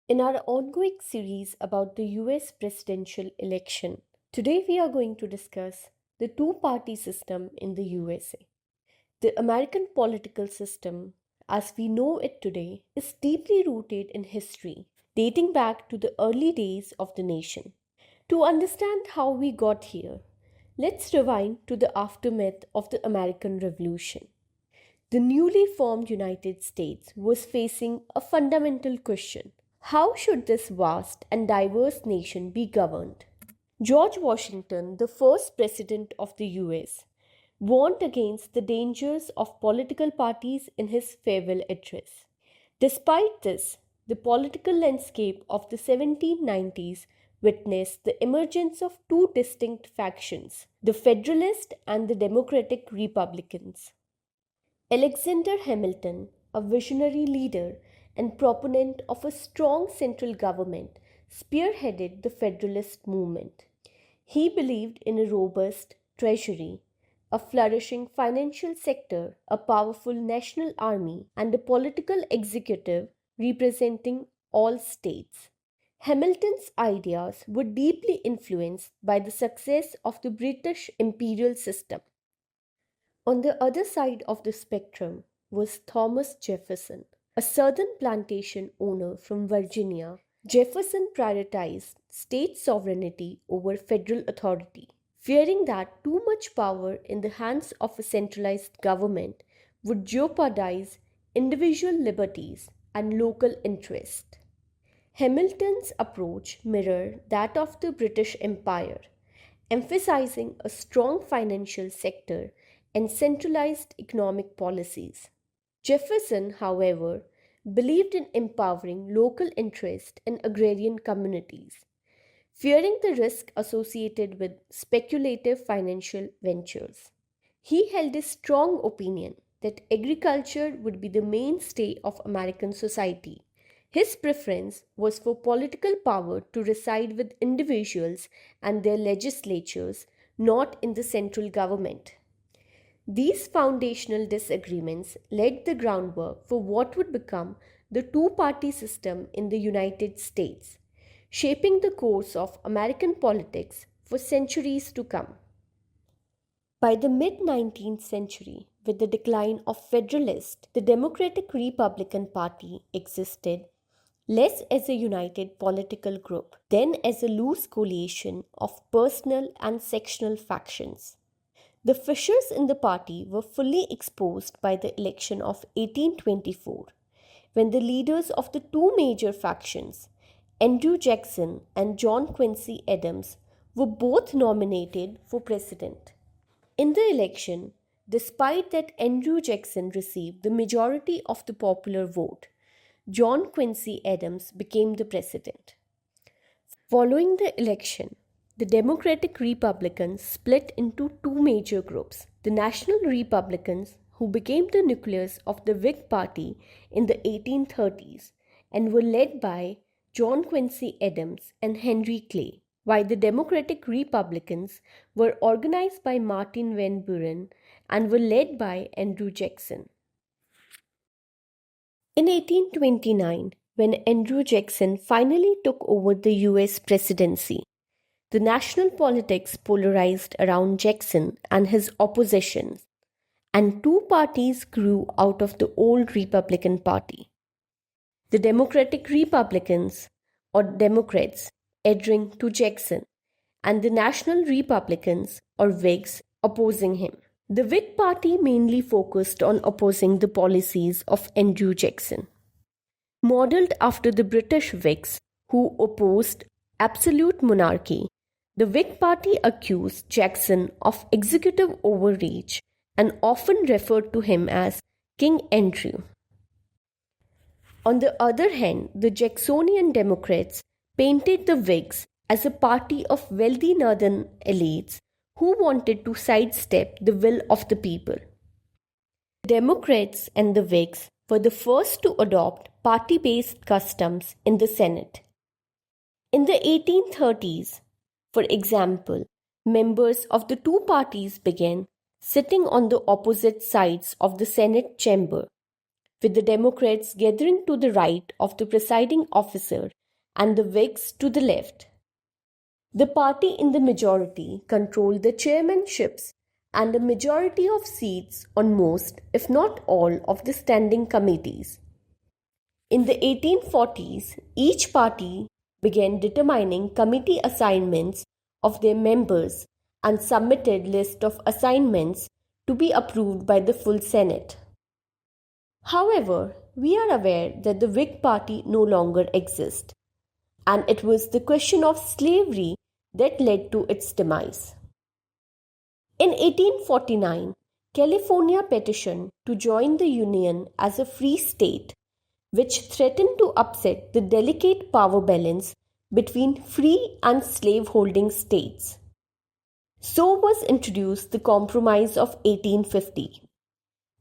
In our ongoing series about the US presidential election, today we are going to discuss the two party system in the USA. The American political system, as we know it today, is deeply rooted in history, dating back to the early days of the nation. To understand how we got here, let's rewind to the aftermath of the American Revolution. The newly formed United States was facing a fundamental question: how should this vast and diverse nation be governed? George Washington, the first president of the US, warned against the dangers of political parties in his farewell address. Despite this, the political landscape of the 1790s witnessed the emergence of two distinct factions, the Federalist and the Democratic Republicans. Alexander Hamilton, a visionary leader and proponent of a strong central government, spearheaded the Federalist movement. He believed in a robust treasury, a flourishing financial sector, a powerful national army, and a political executive representing all states. Hamilton's ideas were deeply influenced by the success of the British imperial system. On the other side of the spectrum was Thomas Jefferson, a southern plantation owner from Virginia. Jefferson prioritized state sovereignty over federal authority, fearing that too much power in the hands of a centralized government would jeopardize individual liberties and local interest. Hamilton's approach mirrored that of the British Empire, emphasizing a strong financial sector and centralized economic policies. Jefferson, however, believed in empowering local interest in agrarian communities, fearing the risk associated with speculative financial ventures. He held a strong opinion that agriculture would be the mainstay of American society. His preference was for political power to reside with individuals and their legislatures, not in the central government. These foundational disagreements laid the groundwork for what would become the two party system in the United States, shaping the course of American politics for centuries to come. By the mid 19th century, with the decline of Federalist, the Democratic Republican Party existed less as a united political group than as a loose coalition of personal and sectional factions. The fissures in the party were fully exposed by the election of 1824, when the leaders of the two major factions, Andrew Jackson and John Quincy Adams, were both nominated for president. In the election, despite that Andrew Jackson received the majority of the popular vote, John Quincy Adams became the president. Following the election, the Democratic Republicans split into two major groups: the National Republicans, who became the nucleus of the Whig Party in the 1830s and were led by John Quincy Adams and Henry Clay, while the Democratic Republicans were organized by Martin Van Buren and were led by Andrew Jackson. In 1829, when Andrew Jackson finally took over the US presidency, the national politics polarized around Jackson and his opposition, and two parties grew out of the old Republican Party: the Democratic Republicans, or Democrats, adhering to Jackson, and the National Republicans, or Whigs, opposing him. The Whig Party mainly focused on opposing the policies of Andrew Jackson. Modeled after the British Whigs, who opposed absolute monarchy, the Whig Party accused Jackson of executive overreach and often referred to him as King Andrew. On the other hand, the Jacksonian Democrats painted the Whigs as a party of wealthy northern elites who wanted to sidestep the will of the people. The Democrats and the Whigs were the first to adopt party-based customs in the Senate. In the 1830s, for example, members of the two parties began sitting on the opposite sides of the Senate chamber. with the Democrats gathering to the right of the presiding officer and the Whigs to the left. The party in the majority controlled the chairmanships and a majority of seats on most, if not all, of the standing committees. In the 1840s, each party began determining committee assignments of their members and submitted list of assignments to be approved by the full Senate. However, we are aware that the Whig Party no longer exists, and it was the question of slavery that led to its demise. In 1849, California petitioned to join the Union as a free state, which threatened to upset the delicate power balance between free and slave-holding states. So was introduced the Compromise of 1850,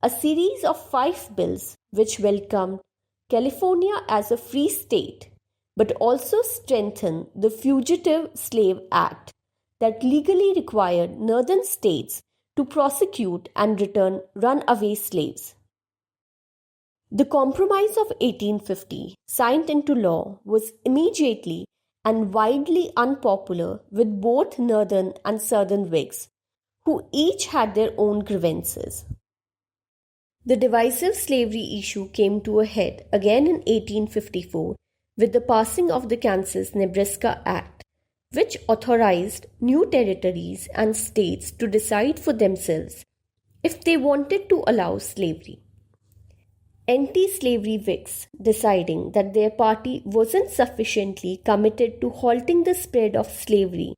a series of 5 bills which welcomed California as a free state, but also strengthened the Fugitive Slave Act that legally required northern states to prosecute and return runaway slaves. The Compromise of 1850, signed into law, was immediately and widely unpopular with both northern and southern Whigs, who each had their own grievances. The divisive slavery issue came to a head again in 1854 with the passing of the Kansas-Nebraska Act, which authorized new territories and states to decide for themselves if they wanted to allow slavery. Anti-slavery Whigs, deciding that their party wasn't sufficiently committed to halting the spread of slavery,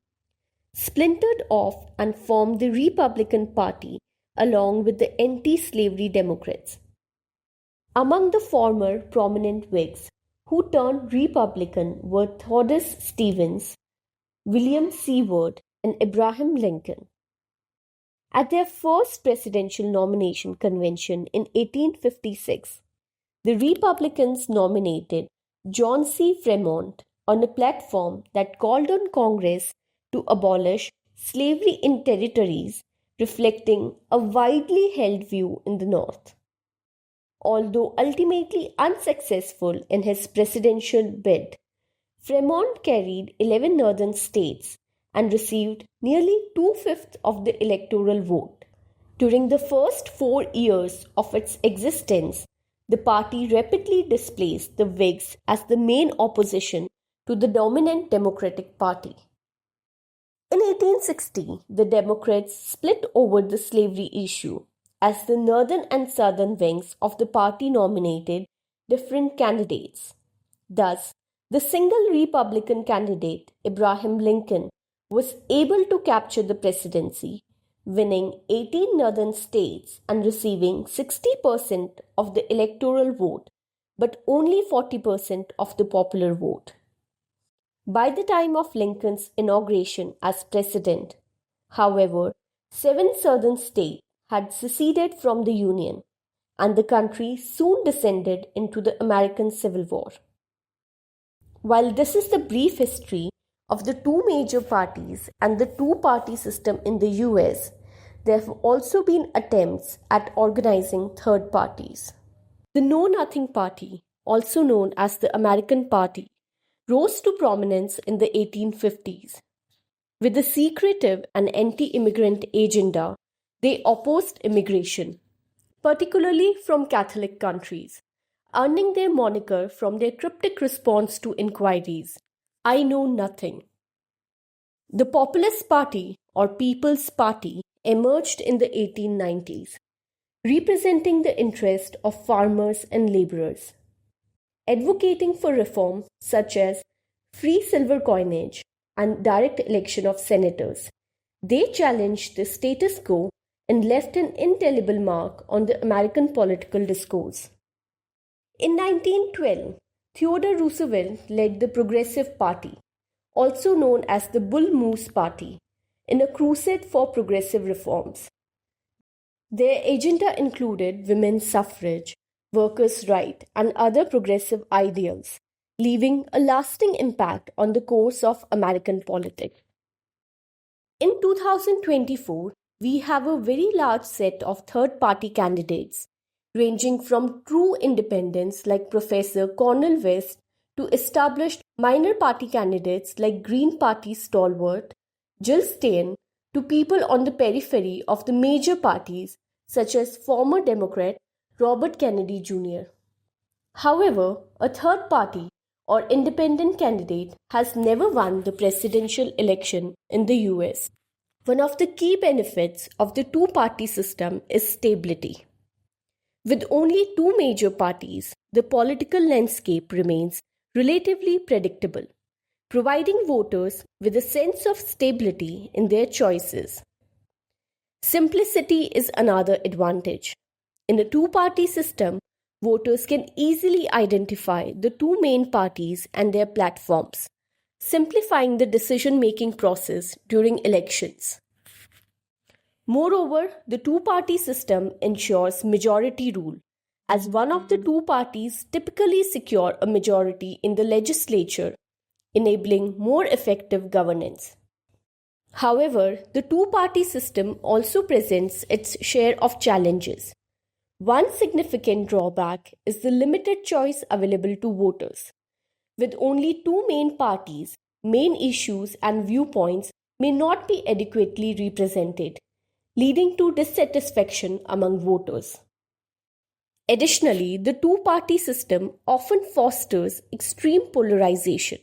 splintered off and formed the Republican Party along with the anti-slavery Democrats. Among the former prominent Whigs who turned Republican were Thomas Stevens, William Seward, and Abraham Lincoln. At their first presidential nomination convention in 1856, the Republicans nominated John C. Fremont on a platform that called on Congress to abolish slavery in territories, reflecting a widely held view in the North. Although ultimately unsuccessful in his presidential bid, Fremont carried 11 northern states and received nearly 2/5 of the electoral vote. During the first 4 years of its existence, the party rapidly displaced the Whigs as the main opposition to the dominant Democratic Party. In 1860, the Democrats split over the slavery issue as the northern and southern wings of the party nominated different candidates. Thus, the single Republican candidate, Abraham Lincoln, was able to capture the presidency, winning 18 northern states and receiving 60% of the electoral vote, but only 40% of the popular vote. By the time of Lincoln's inauguration as president, however, 7 southern states had seceded from the Union, and the country soon descended into the American Civil War. While this is the brief history of the two major parties and the two-party system in the US, there have also been attempts at organizing third parties. The Know-Nothing Party, also known as the American Party, rose to prominence in the 1850s. With a secretive and anti-immigrant agenda, they opposed immigration, particularly from Catholic countries, earning their moniker from their cryptic response to inquiries, "I know nothing." The Populist Party, or People's Party, emerged in the 1890s, representing the interest of farmers and laborers. Advocating for reform such as free silver coinage and direct election of senators, they challenged the status quo and left an indelible mark on the American political discourse. In 1912, Theodore Roosevelt led the Progressive Party, also known as the Bull Moose Party, in a crusade for progressive reforms. Their agenda included women's suffrage, workers' rights, and other progressive ideals, leaving a lasting impact on the course of American politics. In 2024, we have a very large set of third-party candidates ranging from true independents like Professor Cornel West to established minor party candidates like Green Party stalwart Jill Stein to people on the periphery of the major parties such as former Democrat Robert Kennedy Jr. However, a third party or independent candidate has never won the presidential election in the US. One of the key benefits of the two-party system is stability. With only two major parties, the political landscape remains relatively predictable, providing voters with a sense of stability in their choices. Simplicity is another advantage. In a two-party system, voters can easily identify the two main parties and their platforms, simplifying the decision-making process during elections. Moreover, the two-party system ensures majority rule, as one of the two parties typically secure a majority in the legislature, enabling more effective governance. However, the two-party system also presents its share of challenges. One significant drawback is the limited choice available to voters. With only two main parties, main issues and viewpoints may not be adequately represented, leading to dissatisfaction among voters. Additionally, the two-party system often fosters extreme polarization,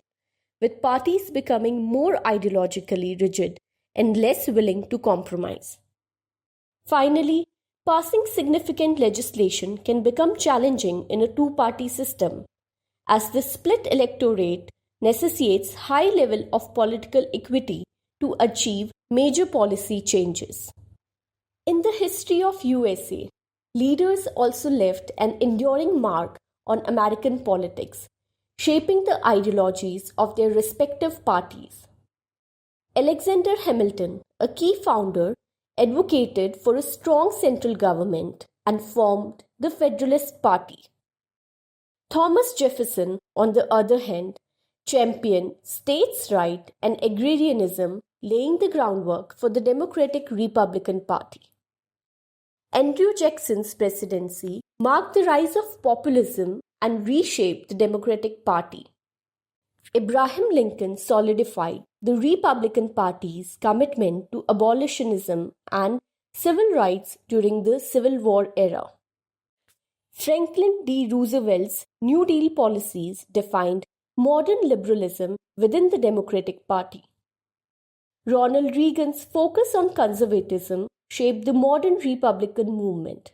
with parties becoming more ideologically rigid and less willing to compromise. Finally, passing significant legislation can become challenging in a two-party system, as the split electorate necessitates high level of political equity to achieve major policy changes. In the history of USA, leaders also left an enduring mark on American politics, shaping the ideologies of their respective parties. Alexander Hamilton, a key founder, advocated for a strong central government and formed the Federalist Party. Thomas Jefferson, on the other hand, championed states' rights and agrarianism, laying the groundwork for the Democratic Republican Party. Andrew Jackson's presidency marked the rise of populism and reshaped the Democratic Party. Abraham Lincoln solidified the Republican Party's commitment to abolitionism and civil rights during the Civil War era. Franklin D. Roosevelt's New Deal policies defined modern liberalism within the Democratic Party. Ronald Reagan's focus on conservatism shaped the modern Republican movement,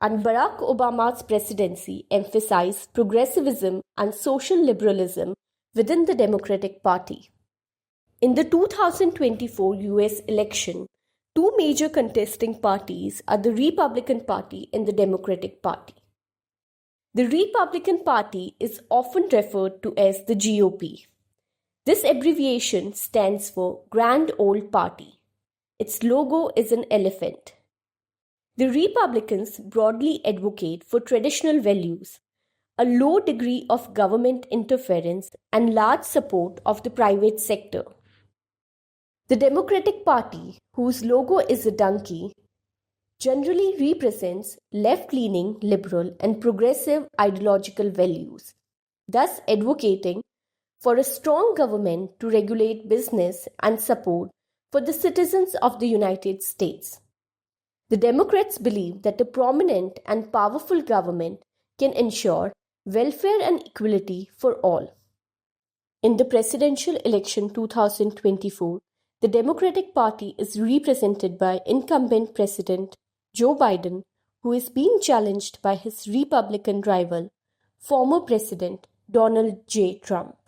and Barack Obama's presidency emphasized progressivism and social liberalism within the Democratic Party. In the 2024 US election, two major contesting parties are the Republican Party and the Democratic Party. The Republican Party is often referred to as the GOP. This abbreviation stands for Grand Old Party. Its logo is an elephant. The Republicans broadly advocate for traditional values, a low degree of government interference, and large support of the private sector. The Democratic Party, whose logo is a donkey, generally represents left-leaning, liberal, and progressive ideological values, thus advocating for a strong government to regulate business and support for the citizens of the United States. The Democrats believe that a prominent and powerful government can ensure welfare and equality for all. In the presidential election 2024, the Democratic Party is represented by incumbent President Joe Biden, who is being challenged by his Republican rival, former President Donald J. Trump.